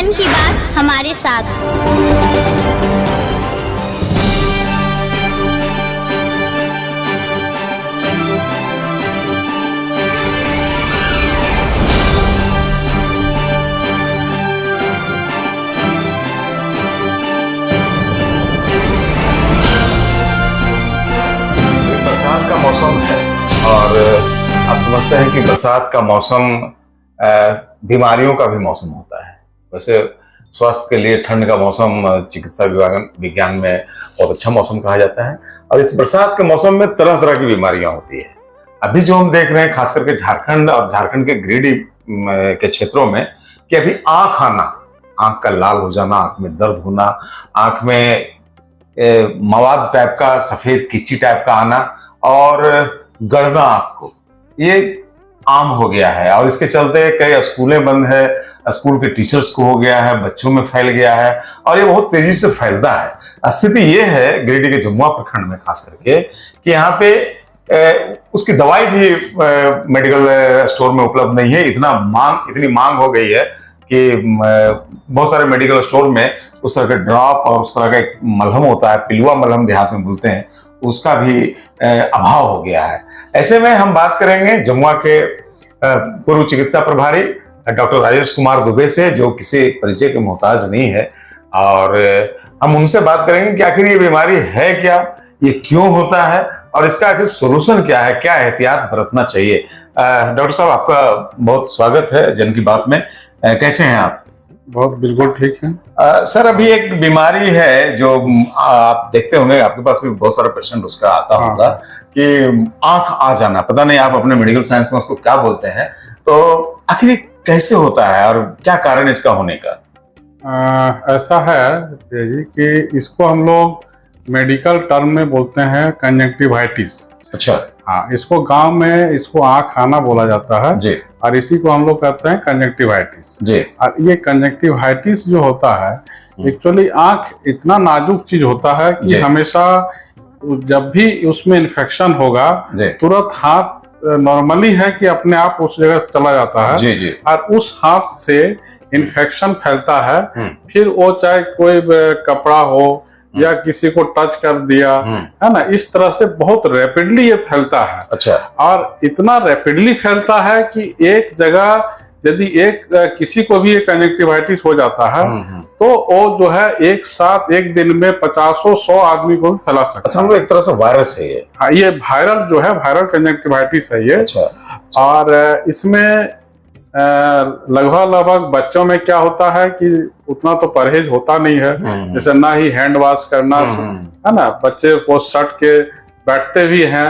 जन की बात हमारे साथ। बरसात का मौसम है और आप समझते हैं कि बरसात का मौसम बीमारियों का भी मौसम होता है। वैसे स्वास्थ्य के लिए ठंड का मौसम चिकित्सा विज्ञान में बहुत अच्छा मौसम कहा जाता है और इस बरसात के मौसम में तरह तरह की बीमारियां होती है। अभी जो हम देख रहे हैं खास करके झारखंड और झारखंड के गिरिडीह के क्षेत्रों में कि अभी आंख आना, आंख का लाल हो जाना, आंख में दर्द होना, आंख में मवाद टाइप का सफेद कीची टाइप का आना और गड़ना आंख को, ये आम हो गया है। और इसके चलते कई स्कूलें बंद है, स्कूल के टीचर्स को हो गया है, बच्चों में फैल गया है और ये बहुत तेजी से फैलता है। स्थिति ये है गिरिडीह के जमुआ प्रखंड में खास करके कि यहाँ पे उसकी दवाई भी मेडिकल स्टोर में उपलब्ध नहीं है। इतनी मांग हो गई है कि बहुत सारे मेडिकल स्टोर में उस तरह के ड्रॉप और उस तरह का एक मलहम होता है, पिलुआ मलहम देहात में बोलते हैं, उसका भी अभाव हो गया है। ऐसे में हम बात करेंगे जमुआ के पूर्व चिकित्सा प्रभारी डॉक्टर राजेश कुमार दुबे से, जो किसी परिचय के मोहताज नहीं है, और हम उनसे बात करेंगे कि आखिर ये बीमारी है क्या, ये क्यों होता है और इसका आखिर सोल्यूशन क्या है, क्या एहतियात बरतना चाहिए। डॉक्टर साहब, आपका बहुत स्वागत है जन की बात में। कैसे हैं आप? बहुत बिल्कुल ठीक है। सर, अभी एक बीमारी है जो आप देखते होंगे, आपके पास भी बहुत सारा पेशेंट उसका आता होगा कि आंख आ जाना, पता नहीं आप अपने मेडिकल साइंस में उसको क्या बोलते हैं, तो आखिर ये कैसे होता है और क्या कारण इसका होने का? ऐसा है जी कि इसको हम लोग मेडिकल टर्म में बोलते हैं कंजक्टिवाइटिस। अच्छा। हाँ, इसको गांव में इसको आंख आना बोला जाता है जी। और इसी को हम लोग कहते हैं कंजक्टिवाइटिस जी। और ये कंजक्टिवाइटिस जो होता है, एक्चुअली आंख इतना नाजुक चीज होता है कि हमेशा जब भी उसमें इन्फेक्शन होगा तुरंत हाथ नॉर्मली है कि अपने आप उस जगह चला जाता है। जी जी। और उस हाथ से इन्फेक्शन फैलता है, फिर वो चाहे कोई कपड़ा हो या किसी को टच कर दिया, है ना, इस तरह से बहुत रैपिडली ये फैलता है। अच्छा। और इतना रैपिडली फैलता है कि एक जगह यदि किसी को भी एक कंजक्टिवाइटिस हो जाता है तो वो जो है एक साथ एक दिन में 50-100 आदमी को भी फैला सकता है। अच्छा, मतलब एक तरह से वायरस है ये? हाँ, ये वायरल जो है, वायरल कंजक्टिवाइटिस है ये। अच्छा। और इसमें लगभग बच्चों में क्या होता है कि उतना तो परहेज होता नहीं है, जैसे ना ही हैंड वॉश करना, है ना, बच्चे को सट के बैठते भी हैं,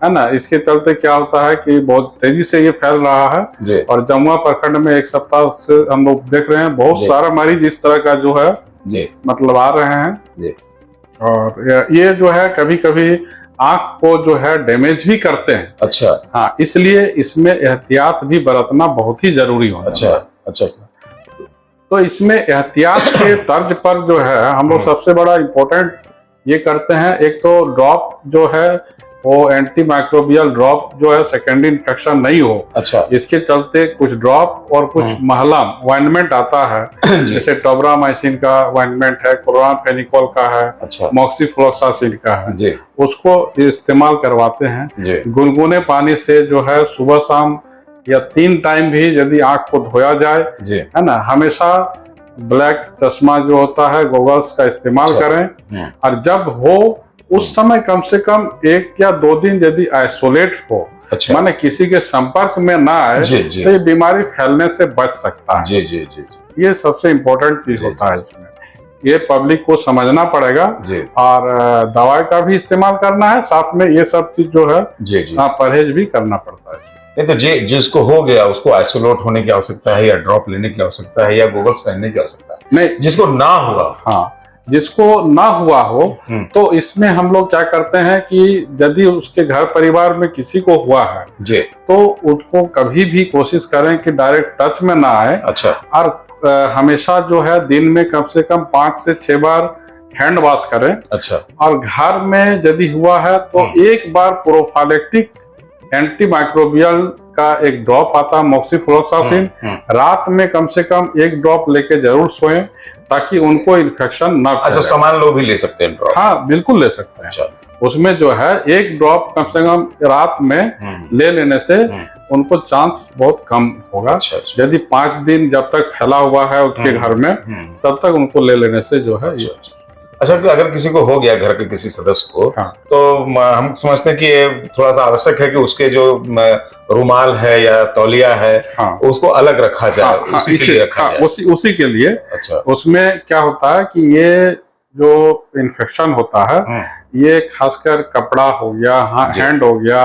है ना। इसके चलते क्या होता है कि बहुत तेजी से ये फैल रहा है और जमुआ प्रखंड में एक सप्ताह से हम लोग देख रहे हैं बहुत सारा मरीज इस तरह का जो है मतलब आ रहे हैं। और ये जो है कभी कभी आंख को जो है डैमेज भी करते हैं। अच्छा। हाँ, इसलिए इसमें एहतियात भी बरतना बहुत ही जरूरी होता है। अच्छा अच्छा। तो इसमें एहतियात के तर्ज पर जो है हम लोग सबसे बड़ा इम्पोर्टेंट ये करते हैं, एक तो ड्रॉप जो है वो एंटी माइक्रोबियल ड्रॉप जो है, सेकेंडरी इन्फेक्शन नहीं हो। अच्छा। इसके चलते कुछ ड्रॉप और कुछ महलम ऑइंटमेंट आता है, जैसे टोब्रामाइसिन का ऑइंटमेंट है, क्लोरामफेनिकोल का है, अच्छा, मॉक्सीफ्लोक्सासिन का है, उसको इस्तेमाल करवाते हैं। गुनगुने पानी से जो है सुबह शाम या 3 टाइम भी यदि आंख को धोया जाए, है ना, हमेशा ब्लैक चश्मा जो होता है, गॉगल्स का इस्तेमाल करें। और जब हो उस समय कम से कम 1 या 2 दिन यदि आइसोलेट हो, अच्छा, माने किसी के संपर्क में ना आए, तो ये बीमारी फैलने से बच सकता है। जी जी जी। ये सबसे इम्पोर्टेंट चीज होता है इसमें, ये पब्लिक को समझना पड़ेगा और दवाई का भी इस्तेमाल करना है, साथ में ये सब चीज जो है परहेज भी करना पड़ता है। नहीं तो जिसको हो गया उसको आइसोलेट होने की आवश्यकता है या ड्रॉप लेने की आवश्यकता है या गॉगल्स पहनने की आवश्यकता है? नहीं, जिसको ना हुआ, हाँ, जिसको ना हुआ हो तो इसमें हम लोग क्या करते हैं कि यदि उसके घर परिवार में किसी को हुआ है तो उसको कभी भी कोशिश करें कि डायरेक्ट टच में ना आए। अच्छा। और हमेशा जो है दिन में कम से कम 5 से 6 बार हैंड वॉश करें। अच्छा। और घर में यदि हुआ है तो एक बार प्रोफाइलेक्टिक एंटी माइक्रोबियल का एक ड्रॉप आता है मॉक्सिफ्लोक्सासिन, रात में कम से कम 1 ड्रॉप लेके जरूर सोएं ताकि उनको इन्फेक्शन ना फैले। अच्छा, सामान लोग भी ले सकते हैं ड्रॉप? हाँ बिल्कुल ले सकते हैं। अच्छा। उसमें जो है 1 ड्रॉप कम से कम रात में ले लेने से उनको चांस बहुत कम होगा। अच्छा, अच्छा। यदि 5 दिन जब तक फैला हुआ है उनके घर में तब तक उनको ले लेने से जो है अच्छा, कि अगर किसी को हो गया घर के किसी सदस्य को, हाँ। तो हम समझते हैं कि ये थोड़ा सा आवश्यक है कि उसके जो रुमाल है या तौलिया है, हाँ। उसको अलग रखा जाए। हाँ, उसी के लिए रखा जाए। उसी के लिए। अच्छा। उसमें क्या होता है कि ये जो इन्फेक्शन होता है ये खासकर कपड़ा हो गया, हैंड हो गया,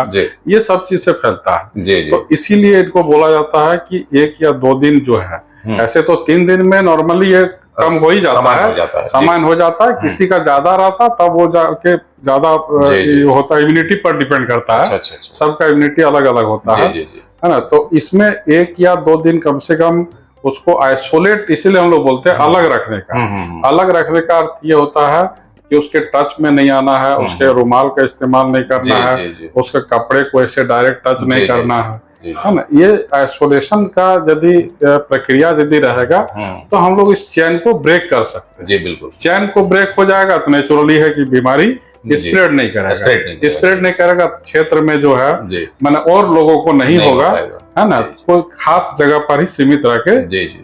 ये सब चीज से फैलता है। जी। तो इसीलिए इनको बोला जाता है कि 1 या 2 दिन जो है, ऐसे तो 3 दिन में नॉर्मली ये कम हो ही जाता है, सामान हो जाता है। किसी का ज्यादा रहता तब वो जाके ज्यादा होता है, इम्यूनिटी पर डिपेंड करता है। अच्छा। सबका इम्यूनिटी अलग अलग होता है ना। तो इसमें 1 या 2 दिन कम से कम उसको आइसोलेट, इसीलिए हम लोग बोलते हैं अलग रखने का। अलग रखने का अर्थ ये होता है कि उसके टच में नहीं आना है, उसके रुमाल का इस्तेमाल नहीं करना है, उसके कपड़े को ऐसे डायरेक्ट टच नहीं करना है ना। ये आइसोलेशन का यदि प्रक्रिया यदि रहेगा तो हम लोग इस चेन को ब्रेक कर सकते हैं। जी बिल्कुल। चेन को ब्रेक हो जाएगा तो नेचुरली है कि बीमारी स्प्रेड नहीं करेगा। स्प्रेड नहीं करेगा तो क्षेत्र में जो है माने और लोगों को नहीं होगा, है ना। कोई खास जगह पर ही सीमित रह के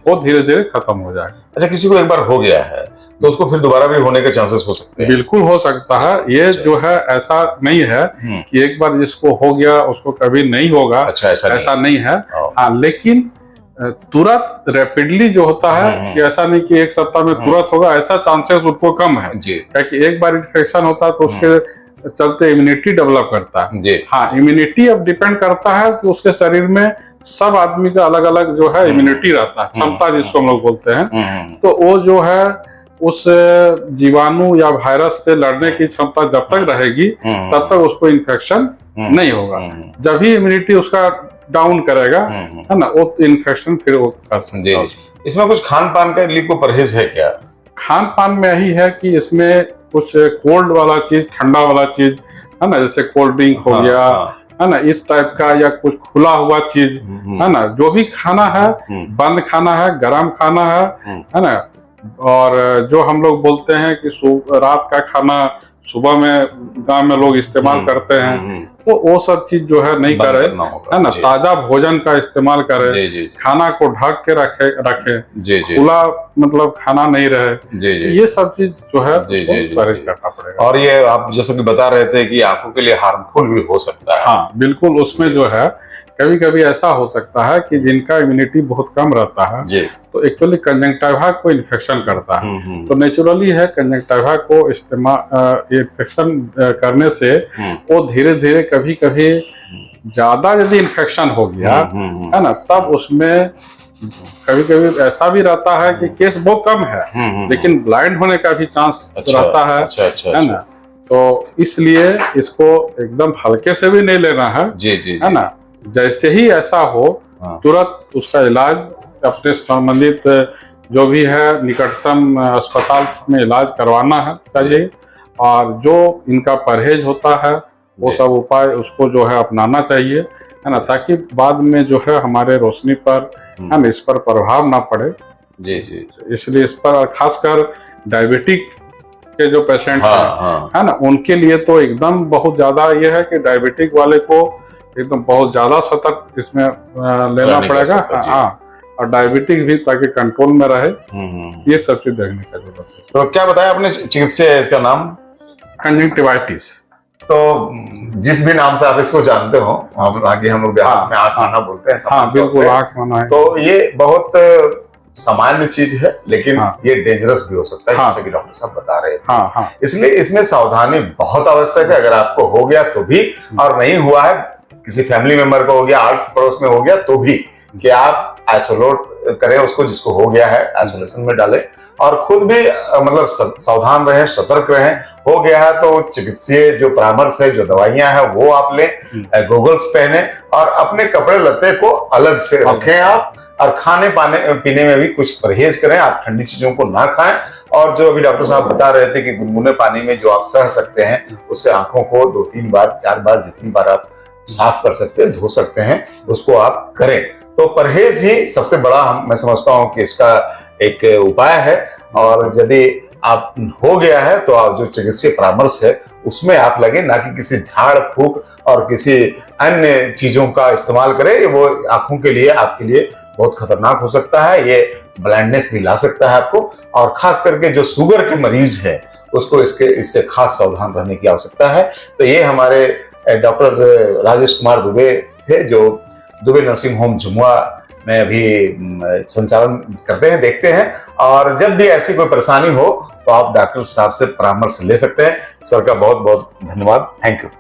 वो धीरे धीरे खत्म हो जाएगा। अच्छा, किसी को एक बार हो गया है तो उसको फिर दोबारा भी होने के चांसेस हो सकते हैं? बिल्कुल हो सकता है। ये जो है ऐसा नहीं है कि एक बार जिसको हो गया उसको कभी नहीं होगा। अच्छा, ऐसा नहीं है। हाँ, लेकिन तुरंत रैपिडली जो होता है कि ऐसा नहीं कि 1 सप्ताह में तुरंत होगा, ऐसा चांसेस उनको कम है। क्योंकि एक बार इन्फेक्शन होता है तो उसके चलते इम्यूनिटी डेवलप करता है। हाँ, इम्यूनिटी अब डिपेंड करता है कि उसके शरीर में सब आदमी का अलग अलग जो है इम्यूनिटी रहता है, क्षमता जिसको हम लोग बोलते हैं। तो वो जो है उस जीवाणु या वायरस से लड़ने की क्षमता जब तक रहेगी तब तक उसको इन्फेक्शन नहीं होगा। जब ही इम्यूनिटी उसका डाउन करेगा, है ना, वो इन्फेक्शन फिर वो कर सकता है। इसमें कुछ खान पान का लिए कोई परहेज है क्या? खान पान में यही है कि इसमें कुछ कोल्ड वाला चीज, ठंडा वाला चीज, है ना, जैसे कोल्ड ड्रिंक हो गया, है ना, इस टाइप का, या कुछ खुला हुआ चीज, है ना। जो भी खाना है बंद खाना है, गर्म खाना है ना। और जो हम लोग बोलते हैं कि रात का खाना सुबह में गांव में लोग इस्तेमाल करते हैं, तो वो सब चीज जो है नहीं करे, है ना। ताजा भोजन का इस्तेमाल करे, खाना को ढक के रखे, खुला मतलब खाना नहीं रहे। ये सब चीज जो है परहेज करना पड़ेगा। और ये आप जैसे कि बता रहे थे कि आंखों के लिए हार्मफुल भी हो सकता है। हाँ बिल्कुल, उसमें जो है कभी कभी ऐसा हो सकता है कि जिनका इम्यूनिटी बहुत कम रहता है तो एक्चुअली कंजंक्टिवा को इन्फेक्शन करता है। तो नेचुरली है कंजंक्टिवा को इन्फेक्शन करने से वो धीरे धीरे कभी कभी ज्यादा यदि इन्फेक्शन हो गया, है ना, तब उसमें कभी कभी ऐसा भी रहता है कि केस बहुत कम है लेकिन ब्लाइंड होने का भी चांस रहता है। है ना। तो इसलिए इसको एकदम हल्के से भी नहीं लेना है। है ना। जैसे ही ऐसा हो तुरंत उसका इलाज अपने संबंधित जो भी है निकटतम अस्पताल में इलाज करवाना है चाहिए। और जो इनका परहेज होता है वो सब उपाय उसको जो है अपनाना चाहिए, है ना, ताकि बाद में जो है हमारे रोशनी पर, है ना, इस पर प्रभाव ना पड़े। इसलिए इस पर खासकर डायबिटिक के जो पेशेंट है ना, उनके लिए तो एकदम बहुत ज्यादा ये है कि डायबिटिक वाले को एकदम बहुत ज्यादा सतर्क इसमें लेना पड़ेगा। हाँ, और डायबिटिक भी ताकि कंट्रोल में रहे, ये सब चीज देखने का जरूरत है। तो क्या बताया आपने चिकित्सा है इसका नाम? कंजंक्टिवाइटिस। तो जिस भी नाम से आप इसको जानते हो, आगे हम लोग बिहार में आँख आना बोलते हैं। हाँ बिल्कुल, आँख आना है। तो ये बहुत सामान्य चीज है लेकिन ये डेंजरस भी हो सकता है, जैसे कि डॉक्टर साहब बता रहे थे। इसलिए इसमें सावधानी बहुत आवश्यक है। अगर आपको हो गया तो भी, और नहीं हुआ है, किसी फैमिली मेंबर को हो गया, आस पड़ोस में हो गया, तो भी कि आप आइसोलेट करें उसको, जिसको हो गया है आइसोलेशन में डालें, और खुद भी मतलब सावधान रहें, सतर्क रहें। हो गया है तो चिकित्सीय जो परामर्श है, जो दवाइयां हैं वो आप लें, गॉगल्स पहने, और अपने कपड़े लत्ते को अलग से रखें आप। और खाने पीने में भी कुछ परहेज करें, आप ठंडी चीजों को ना खाएं। और जो अभी डॉक्टर साहब बता रहे थे कि गुनगुने पानी में जो आप सह सकते हैं, उससे आंखों को 2-3 बार 4 बार जितनी बार आप साफ कर सकते हैं, धो सकते हैं, उसको आप करें। तो परहेज ही सबसे बड़ा मैं समझता हूं कि इसका एक उपाय है। और यदि आप हो गया है तो आप जो चिकित्सीय परामर्श है उसमें आप लगे, ना कि किसी झाड़ फूक और किसी अन्य चीजों का इस्तेमाल करें। वो आंखों के लिए, आपके लिए बहुत खतरनाक हो सकता है, ये ब्लाइंडनेस भी ला सकता है आपको। और खास करके जो शुगर के मरीज है उसको इससे खास सावधान रहने की आवश्यकता है। तो ये हमारे डॉक्टर राजेश कुमार दुबे थे, जो दुबे नर्सिंग होम जुमुआ में अभी संचालन करते हैं, देखते हैं। और जब भी ऐसी कोई परेशानी हो तो आप डॉक्टर साहब से परामर्श ले सकते हैं। सर का बहुत बहुत धन्यवाद। Thank you.